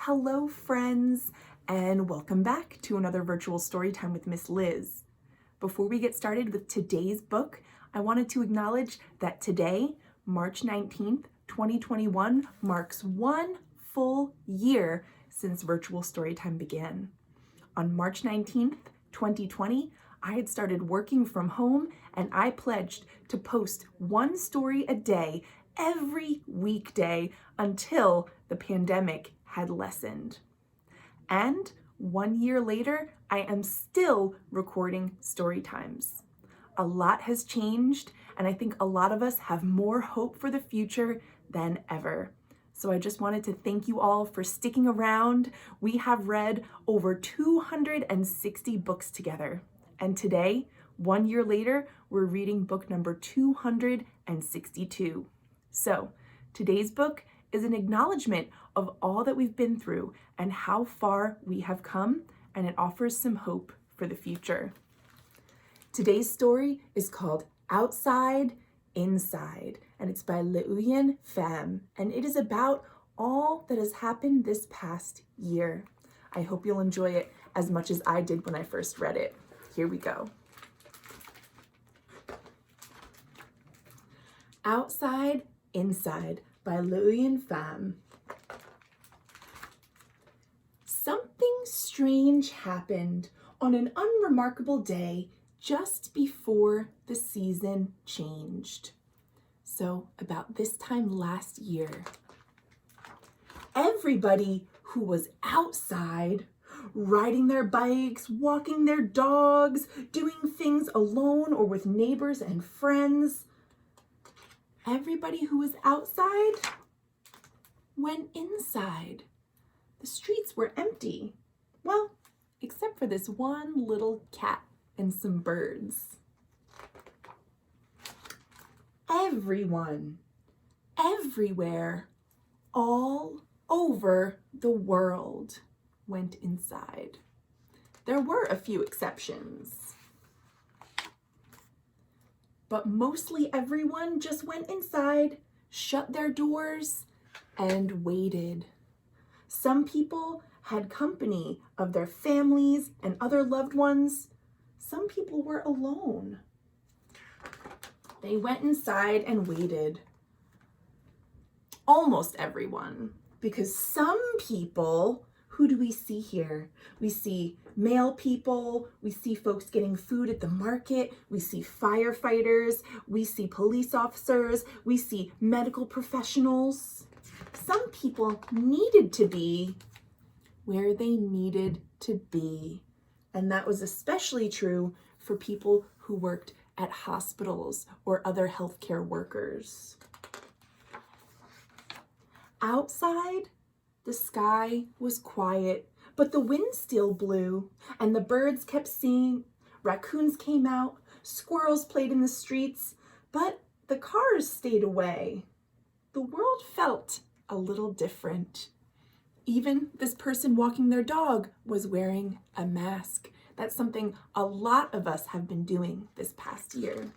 Hello friends, and welcome back to another virtual story time with Miss Liz. Before we get started with today's book, I wanted to acknowledge that today, March 19th, 2021, marks 1 full year since virtual story time began. On March 19th, 2020, I had started working from home and I pledged to post 1 story a day every weekday until the pandemic had lessened. And 1 year later, I am still recording story times. A lot has changed, and I think a lot of us have more hope for the future than ever. So I just wanted to thank you all for sticking around. We have read over 260 books together. And today, 1 year later, we're reading book number 262. So today's book is an acknowledgement of all that we've been through and how far we have come, and it offers some hope for the future. Today's story is called Outside, Inside, and it's by LeUyen Pham, and it is about all that has happened this past year. I hope you'll enjoy it as much as I did when I first read it. Here we go. Outside, Inside by LeUyen Pham. Something strange happened on an unremarkable day just before the season changed. So about this time last year, everybody who was outside, riding their bikes, walking their dogs, doing things alone or with neighbors and friends, everybody who was outside went inside. The streets were empty. Well, except for this one little cat and some birds. Everyone, everywhere, all over the world went inside. There were a few exceptions, but mostly everyone just went inside, shut their doors, and waited. Some people had company of their families and other loved ones. Some people were alone. They went inside and waited. Almost everyone, because some people, who do we see here? We see male people, we see folks getting food at the market, we see firefighters, we see police officers, we see medical professionals. Some people needed to be where they needed to be. And that was especially true for people who worked at hospitals or other healthcare workers. Outside, the sky was quiet, but the wind still blew, and the birds kept singing, raccoons came out, squirrels played in the streets, but the cars stayed away. The world felt a little different. Even this person walking their dog was wearing a mask. That's something a lot of us have been doing this past year.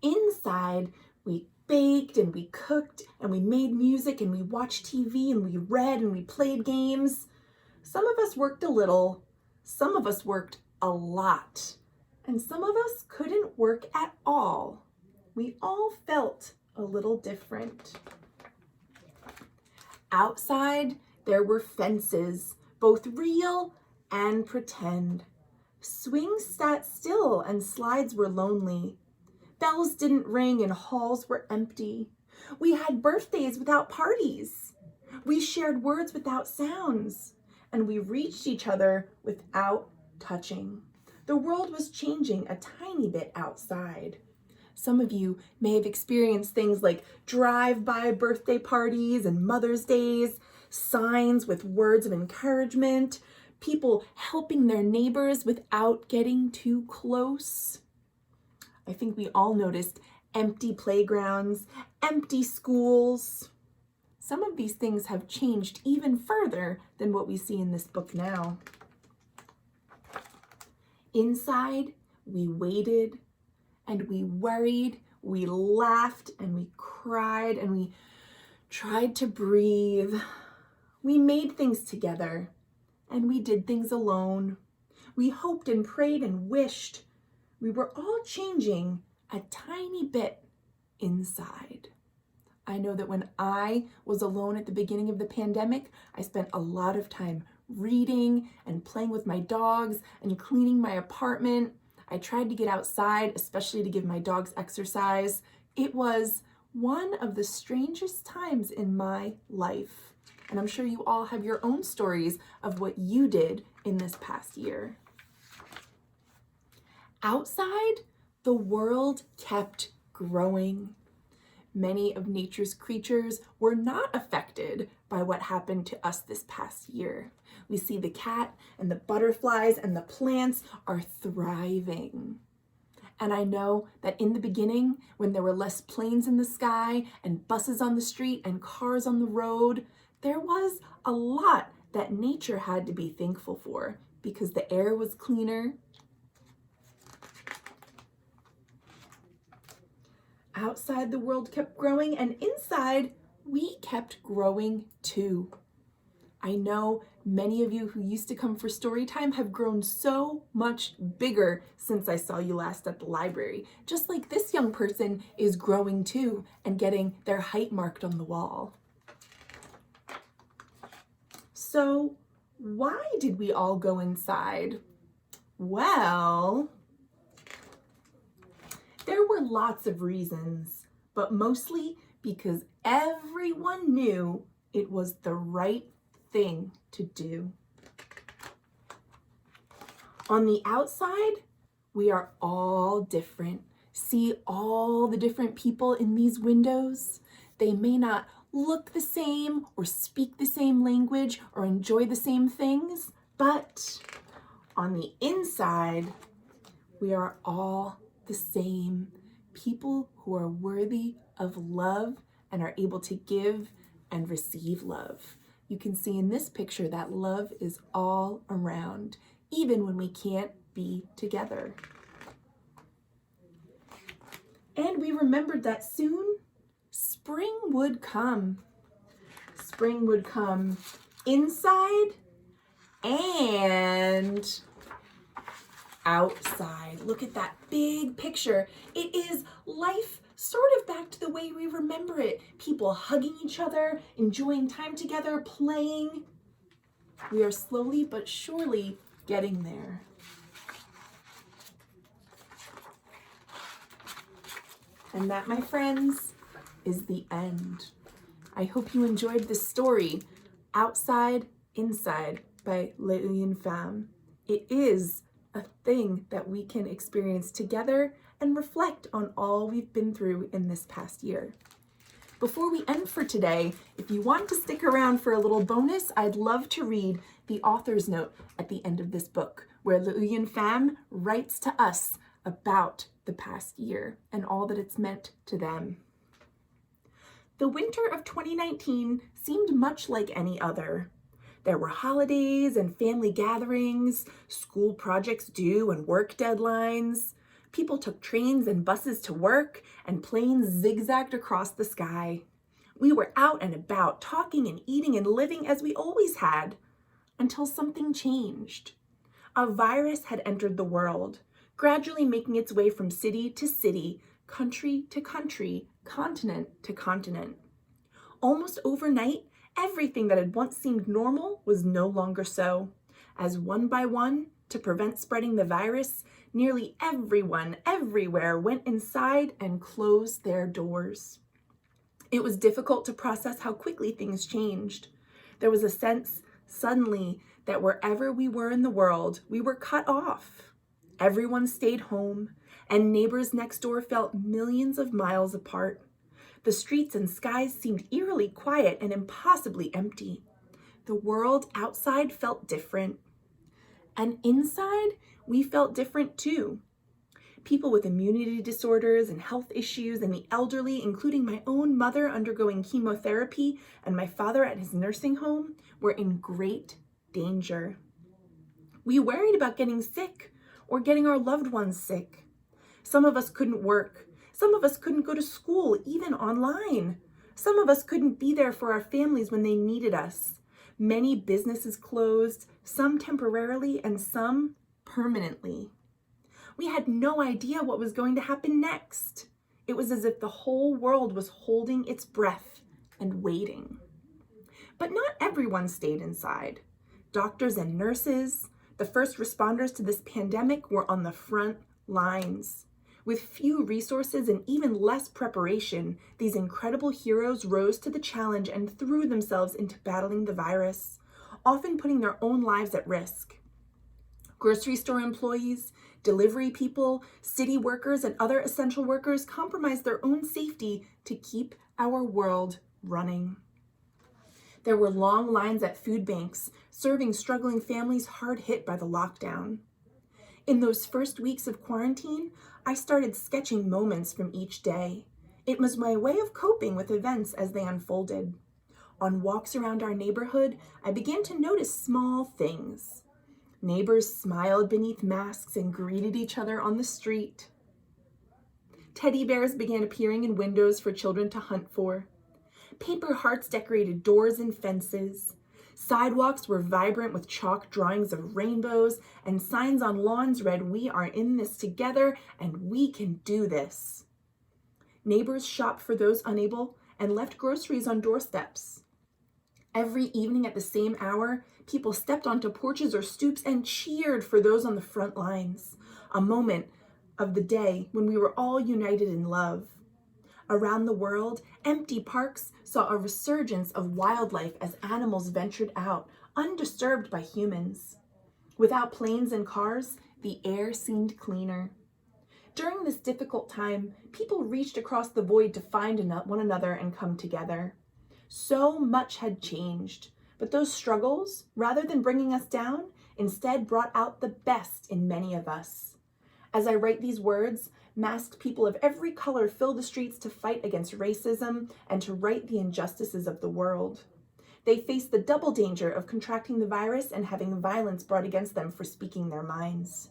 Inside, we baked and we cooked and we made music and we watched TV and we read and we played games. Some of us worked a little, some of us worked a lot, and some of us couldn't work at all. We all felt a little different. Outside, there were fences, both real and pretend. Swings sat still and slides were lonely. Bells didn't ring and halls were empty. We had birthdays without parties. We shared words without sounds, and we reached each other without touching. The world was changing a tiny bit outside. Some of you may have experienced things like drive-by birthday parties and Mother's Days, signs with words of encouragement, people helping their neighbors without getting too close. I think we all noticed empty playgrounds, empty schools. Some of these things have changed even further than what we see in this book now. Inside, we waited and we worried, we laughed and we cried and we tried to breathe. We made things together, and we did things alone. We hoped and prayed and wished. We were all changing a tiny bit inside. I know that when I was alone at the beginning of the pandemic, I spent a lot of time reading and playing with my dogs and cleaning my apartment. I tried to get outside, especially to give my dogs exercise. It was one of the strangest times in my life. And I'm sure you all have your own stories of what you did in this past year. Outside, the world kept growing. Many of nature's creatures were not affected by what happened to us this past year. We see the cat and the butterflies and the plants are thriving. And I know that in the beginning, when there were less planes in the sky and buses on the street and cars on the road, there was a lot that nature had to be thankful for because the air was cleaner. Outside, the world kept growing, and inside, we kept growing too. I know many of you who used to come for story time have grown so much bigger since I saw you last at the library. Just like this young person is growing too and getting their height marked on the wall. So why did we all go inside? Well, there were lots of reasons, but mostly because everyone knew it was the right thing to do. On the outside, we are all different. See all the different people in these windows? They may not look the same or speak the same language or enjoy the same things, but on the inside, we are all the same. People who are worthy of love and are able to give and receive love. You can see in this picture that love is all around, even when we can't be together. And we remembered that soon spring would come. Spring would come inside and outside. Look at that big picture. It is life sort of back to the way we remember it. People hugging each other, enjoying time together, playing. We are slowly but surely getting there. And that, my friends, is the end. I hope you enjoyed this story, Outside, Inside by LeUyen Pham. It is a thing that we can experience together and reflect on all we've been through in this past year. Before we end for today, if you want to stick around for a little bonus, I'd love to read the author's note at the end of this book, where LeUyen Pham writes to us about the past year and all that it's meant to them. The winter of 2019 seemed much like any other. There were holidays and family gatherings, school projects due and work deadlines. People took trains and buses to work, and planes zigzagged across the sky. We were out and about, talking and eating and living as we always had, until something changed. A virus had entered the world, gradually making its way from city to city, country to country, continent to continent. Almost overnight, everything that had once seemed normal was no longer so, as one by one, to prevent spreading the virus, nearly everyone everywhere went inside and closed their doors. It was difficult to process how quickly things changed. There was a sense, suddenly, that wherever we were in the world, we were cut off. Everyone stayed home, and neighbors next door felt millions of miles apart. The streets and skies seemed eerily quiet and impossibly empty. The world outside felt different. And inside, we felt different too. People with immunity disorders and health issues and the elderly, including my own mother undergoing chemotherapy and my father at his nursing home, were in great danger. We worried about getting sick or getting our loved ones sick. Some of us couldn't work. Some of us couldn't go to school, even online. Some of us couldn't be there for our families when they needed us. Many businesses closed, some temporarily and some permanently. We had no idea what was going to happen next. It was as if the whole world was holding its breath and waiting. But not everyone stayed inside. Doctors and nurses, the first responders to this pandemic, were on the front lines. With few resources and even less preparation, these incredible heroes rose to the challenge and threw themselves into battling the virus, often putting their own lives at risk. Grocery store employees, delivery people, city workers, and other essential workers compromised their own safety to keep our world running. There were long lines at food banks, serving struggling families hard hit by the lockdown. In those first weeks of quarantine, I started sketching moments from each day. It was my way of coping with events as they unfolded. On walks around our neighborhood, I began to notice small things. Neighbors smiled beneath masks and greeted each other on the street. Teddy bears began appearing in windows for children to hunt for. Paper hearts decorated doors and fences. Sidewalks were vibrant with chalk drawings of rainbows, and signs on lawns read, "We are in this together and we can do this." Neighbors shopped for those unable and left groceries on doorsteps. Every evening at the same hour, people stepped onto porches or stoops and cheered for those on the front lines, a moment of the day when we were all united in love. Around the world, empty parks saw a resurgence of wildlife as animals ventured out, undisturbed by humans. Without planes and cars, the air seemed cleaner. During this difficult time, people reached across the void to find one another and come together. So much had changed, but those struggles, rather than bringing us down, instead brought out the best in many of us. As I write these words, masked people of every color fill the streets to fight against racism and to right the injustices of the world. They face the double danger of contracting the virus and having violence brought against them for speaking their minds.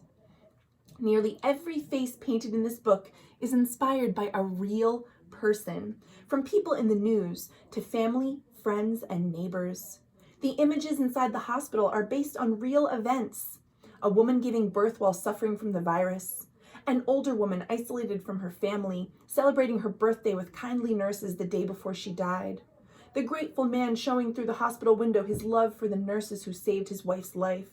Nearly every face painted in this book is inspired by a real person, from people in the news to family, friends, and neighbors. The images inside the hospital are based on real events. A woman giving birth while suffering from the virus. An older woman isolated from her family, celebrating her birthday with kindly nurses the day before she died. The grateful man showing through the hospital window his love for the nurses who saved his wife's life.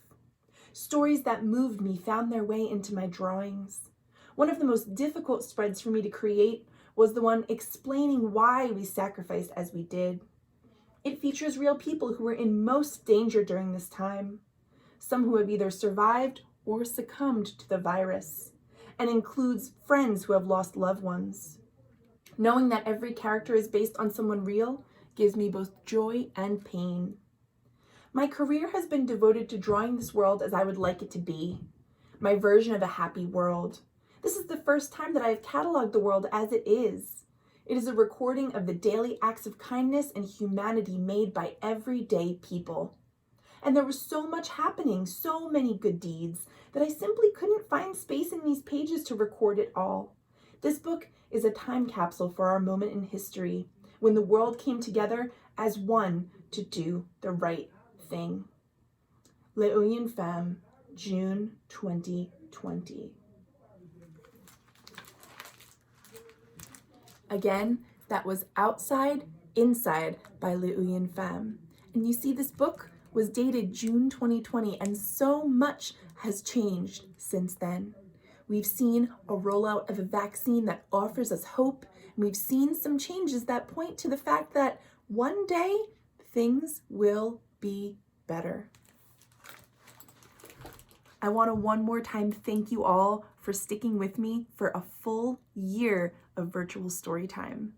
Stories that moved me found their way into my drawings. One of the most difficult spreads for me to create was the one explaining why we sacrificed as we did. It features real people who were in most danger during this time, some who have either survived or succumbed to the virus, and includes friends who have lost loved ones. Knowing that every character is based on someone real gives me both joy and pain. My career has been devoted to drawing this world as I would like it to be, my version of a happy world. This is the first time that I have cataloged the world as it is. It is a recording of the daily acts of kindness and humanity made by everyday people. And there was so much happening, so many good deeds, that I simply couldn't find space in these pages to record it all. This book is a time capsule for our moment in history, when the world came together as one to do the right thing. LeUyen Pham, June 2020. Again, that was Outside, Inside by LeUyen Pham. And you see, this book was dated June 2020, and so much has changed since then. We've seen a rollout of a vaccine that offers us hope, and we've seen some changes that point to the fact that one day things will be better. I want to one more time thank you all for sticking with me for a full year of virtual story time.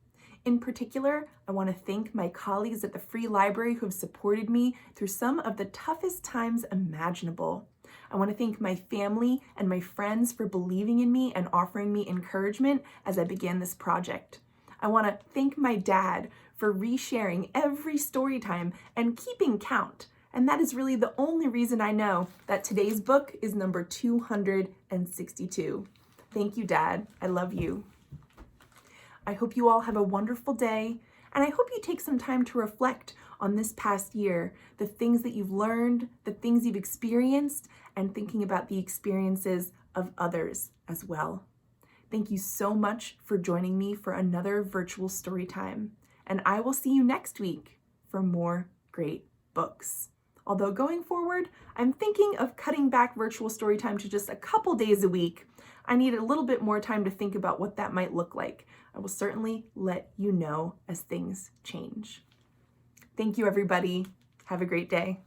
In particular, I want to thank my colleagues at the Free Library who have supported me through some of the toughest times imaginable. I want to thank my family and my friends for believing in me and offering me encouragement as I began this project. I want to thank my dad for resharing every story time and keeping count. And that is really the only reason I know that today's book is number 262. Thank you, Dad. I love you. I hope you all have a wonderful day. And I hope you take some time to reflect on this past year, the things that you've learned, the things you've experienced, and thinking about the experiences of others as well. Thank you so much for joining me for another virtual story time, and I will see you next week for more great books. Although going forward, I'm thinking of cutting back virtual story time to just a couple days a week. I need a little bit more time to think about what that might look like. I will certainly let you know as things change. Thank you, everybody. Have a great day.